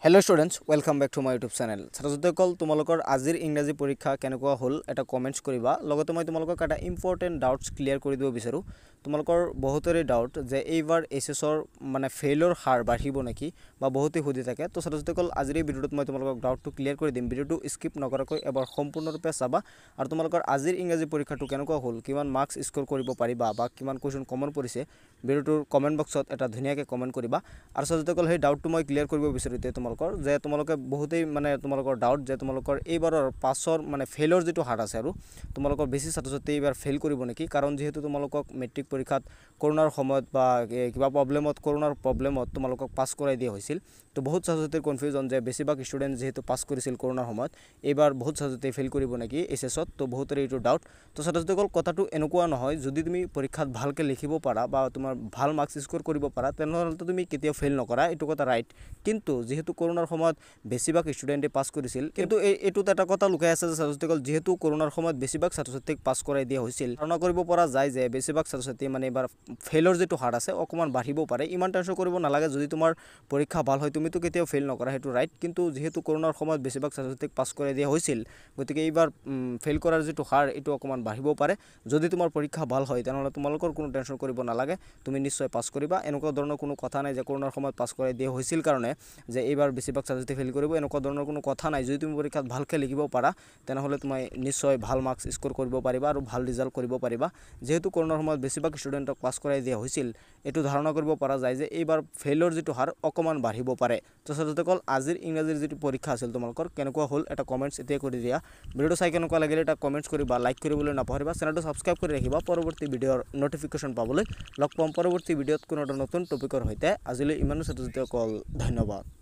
Hello students welcome back to my YouTube channel छात्रछात्रीসকল তোমালোকৰ আজিৰ ইংৰাজী পৰীক্ষা কেনেকুৱা হ'ল এটা কমেন্টছ কৰিবা লগতে মই তোমালোকক এটা ইম্পৰ্টেন্ট ডাউটছ ক্লিয়াৰ কৰি দিব বিচাৰো তোমালোকৰ বহুতৰে ডাউট যে এইবাৰ এসএছৰ মানে ফেইলৰ হাৰ বাঢ়িব নেকি বা বহুতে সুধি থাকে তো ছাত্ৰছাত্ৰীসকল আজিৰ এই ভিডিঅ'ত মই তোমালোকক ডাউটটো ক্লিয়াৰ কৰি দিম ভিডিঅ'টো স্কিপ নকৰাকৈ এবাৰ সম্পূৰ্ণৰূপে চাবা আৰু তোমালোকৰ আজিৰ ইংৰাজী পৰীক্ষাটো কেনেকুৱা হ'ল কিমান মাৰ্কছ স্কোৰ কৰিব পাৰিবা বা কিমান কোৱেশ্চন কমন পৰিছে ভিডিঅ'টোৰ কমেন্ট বক্সত এটা ধুনীয়াকৈ কমেন্ট কৰিবা আৰু ছাত্ৰছাত্ৰীসকল সেই ডাউটটো মই ক্লিয়াৰ কৰিব বিচাৰো যে তোমালোকে বহুতেই মানে তোমালোকৰ ডাউট যে তোমালোকৰ এইবাৰৰ পাছৰ মানে ফেইলৰ যেটো হাৰ আছে আৰু তোমালোকৰ বেছি ছাত্ৰছাত্ৰী এইবাৰ ফেইল কৰিব নেকি কাৰণ যেহেতু তোমালোকক মেট্ৰিক পৰীক্ষাত কৰোনাৰ সময়ত বা কিবা কৰোনাৰ প্ৰবলেমত তোমালোকক পাছ কৰাই দিয়া হৈছিল তো বহুত ছাত্ৰছাত্ৰীৰ কনফিউজন যে বেছিভাগ ষ্টুডেন্ট যেহেতু পাছ কৰিছিল কৰোনাৰ সময়ত এইবাৰ বহুত ছাত্ৰছাত্ৰী ফেইল কৰিব নেকি এসএছত তো বহুতৰে এইটো ডাউট তো ছাত্ৰছাত্ৰীসকল কথাটো এনেকুৱা নহয় যদি তুমি পৰীক্ষাত ভালকৈ লিখিব পাৰা বা তোমাৰ ভাল মাৰ্কছ স্কোৰ কৰিব পাৰা তেনেহ'লে তুমি কেতিয়াও ফেইল নকৰা এইটো কথা ৰাইট কিন্তু যেহেতু কৰোনাৰ সময়ত বেছিভাগ ষ্টুডেন্টে পাছ কৰিছিল কিন্তু এইটোত এটা কথা লুকাই আছে যে ছাত্ৰছাত্ৰীসকল যেহেতু কৰোনাৰ সময়ত বেছিভাগ ছাত্ৰছাত্ৰীক পাছ কৰাই দিয়া হৈছিল ধাৰণা কৰিব পৰা যায় যে বেছিভাগ ছাত্ৰছাত্ৰী মানে এবাৰ ফেইলৰ যেটো হাৰ আছে অকমান বাঢ়িব পাৰে ইমান টেনচন কৰিব নালাগে যদি তোমাৰ পৰীক্ষা ভাল হয় তুমি তো কেতিয়াও ফেইল নকৰা হেতু ৰাইট কিন্তু যেহেতু কৰোনাৰ সময়ত বেছিভাগ ছাত্ৰছাত্ৰীক পাছ কৰাই দিয়া হৈছিল গতিকে এইবাৰ ফেইল কৰাৰ যেটো হাৰ এটো অকমান বাঢ়িব পাৰে যদি তোমাৰ পৰীক্ষা ভাল হয় তেনেহ'লে তোমালোকৰ কোনো টেনচন কৰিব নালাগে তুমি নিশ্চয় পাছ কৰিবা এনেকুৱা ধৰণৰ কোনো কথা নাই যে কৰোনাৰ সময়ত পাছ কৰাই দিয়া হৈছিল কাৰণে যে এইবাৰ বেছিভাগ ছাত্ৰছাত্ৰী ফেইল কৰিব এনেকুৱা ধৰণৰ কোনো কথা নাই যদি তুমি পৰীক্ষাত ভালকৈ লিখিব পাৰা তেনেহ'লে তুমি নিশ্চয় ভাল মাৰ্কছ স্কোৰ কৰিব পাৰিবা আৰু ভাল ৰিজাল্ট কৰিব পাৰিবা যেহেতু কৰোনাৰ সময়ত বেছিভাগ ষ্টুডেন্টক পাছ কৰাই দিয়া হৈছিল এটো ধাৰণা কৰিব পৰা যায় যে এইবাৰ ফেইলৰ যেটো হাৰ অকমান বাঢ়িব পাৰে তো ছাত্ৰছাত্ৰীসকল আজিৰ ইংৰাজীৰ যেটো পৰীক্ষা আছিল তোমালোকৰ কেনেকুৱা হ'ল এটা কমেন্টছ এতিয়া কৰি দিয়া ভিডিঅ'টো চাই কেনেকুৱা লাগিলে এটা কমেন্টছ কৰিবা লাইক কৰিবলৈ নাপাহৰিবা চেনেলটো সাবস্ক্ৰাইব কৰি ৰাখিবা পৰৱৰ্তী ভিডিঅ'ৰ নটিফিকেশন পাবলৈ লগ পাম পৰৱৰ্তী ভিডিঅ'ত কোনো নতুন টপিকৰ সৈতে আজিলৈ ইমানো ছাত্ৰছাত্ৰীসকল ধন্যবাদ।